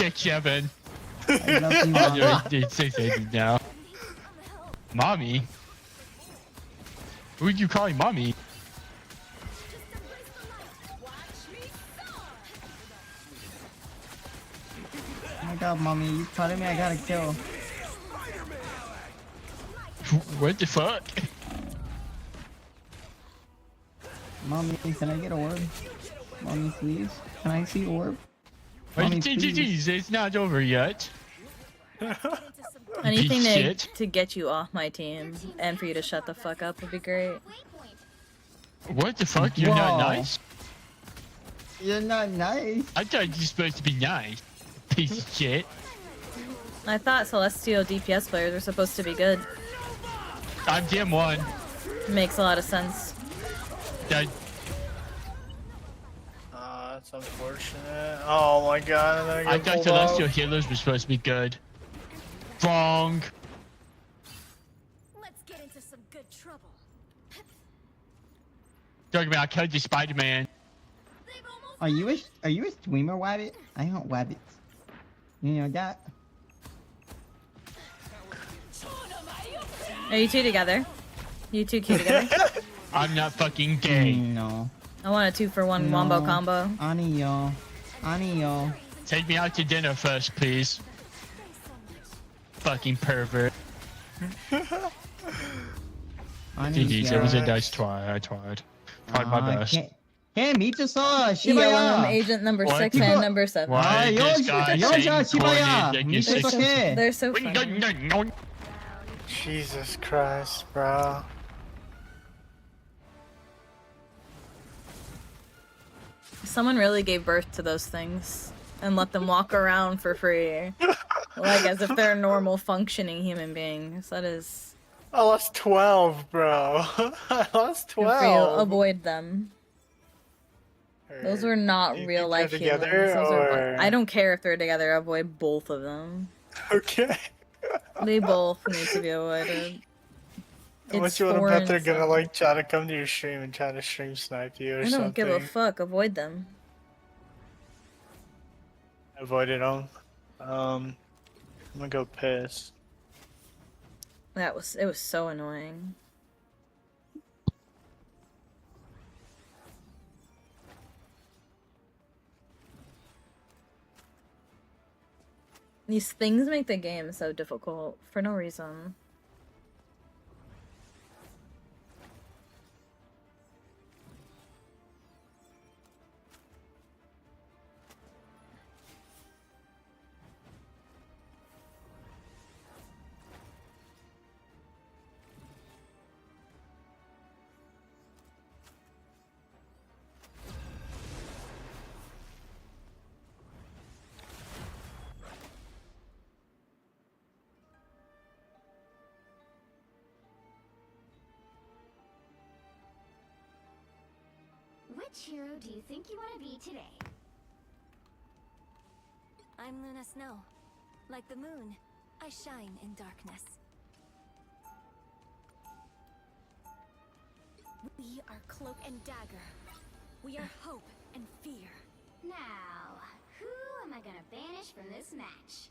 6'7". I love you, Oh, you're Mama. 6'8" now. Mommy? Who'd you calling mommy? Oh my god, Mommy, you telling me I gotta kill. What the fuck? Mommy, can I get a orb? Mommy, please. Can I see orb? Wait, Mommy, please. it's not over yet. Anything Piece of to, shit. to get you off my team and for you to shut the fuck up would be great. What the fuck? You're not Whoa. nice? You're not nice. I thought you're supposed to be nice. Piece of shit. I thought Celestial DPS players were supposed to be good. I'm Gym 1. Makes a lot of sense. That, That's unfortunate. Oh my god, and then I I get thought pulled Celestial out. Healers were supposed to be good. Wrong. Let's get into some good trouble. Talking about I killed the Spider-Man. Are you a streamer, Wabbit? I hunt Wabbits. You know that? Are you two together? You two cute together? I'm not fucking gay. No. I want a 2-for-1 wombo combo. Anio. Anio. Take me out to dinner first, please. Fucking pervert. GG's, it was a nice try. I tried. Tried my best. Hey, meet us all. ELM Shibaya. agent number What? 6 and number 7. Why yo, this guy yo, saying Shibaya. corny Meet us linguistics? okay. They're so funny. Jesus Christ, bro. Someone really gave birth to those things and let them walk around for free. Like as if they're normal functioning human beings. That is I lost 12, bro. I lost good for you. 12. Avoid them. Those were not You real think life they're humans. together, Those are or- I don't care if they're together. Avoid both of them. Okay. They both need to be avoided. How much It's you wanna bet foreign they're gonna stuff. like try to come to your stream and try to stream snipe you or I don't something? give a fuck. Avoid them. Avoided them. I'm gonna go piss. It was so annoying. These things make the game so difficult for no reason. Which hero do you think you want to be today? I'm Luna Snow. Like the moon, I shine in darkness. We are Cloak and Dagger. We are hope and fear. Now, who am I gonna banish from this match?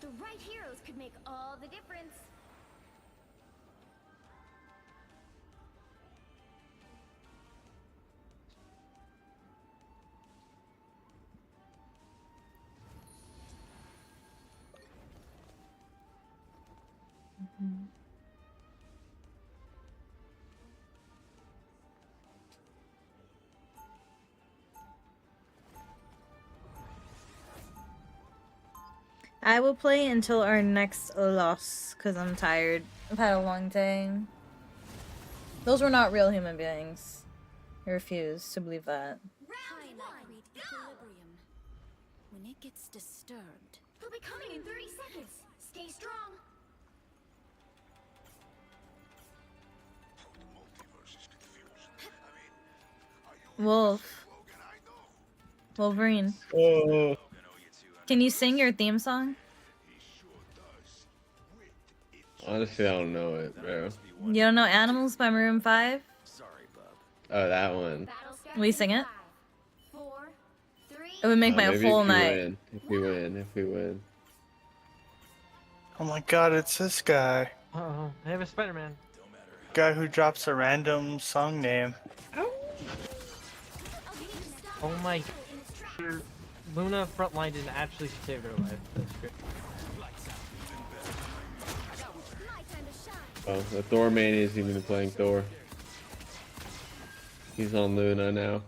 The right heroes could make all the difference. I will play until our next loss, because I'm tired. I've had a long day. Those were not real human beings. I refuse to believe that. Round one, equilibrium. When it gets disturbed, they'll be coming in 30 seconds. Stay strong. Wolf. Wolverine. Oh. Can you sing your theme song? Honestly, I don't know it, bro. You don't know Animals by Maroon 5? Oh, that one. Will you sing it? 5, 4, 3. It would make my Maybe whole if we night. win. If we win. Oh my god, it's this guy. Oh, I have a Spider-Man. Guy who drops a random song name. Oh my. Luna frontline didn't actually save her life. That's great. Oh, the Thor man is even playing Thor. He's on Luna now.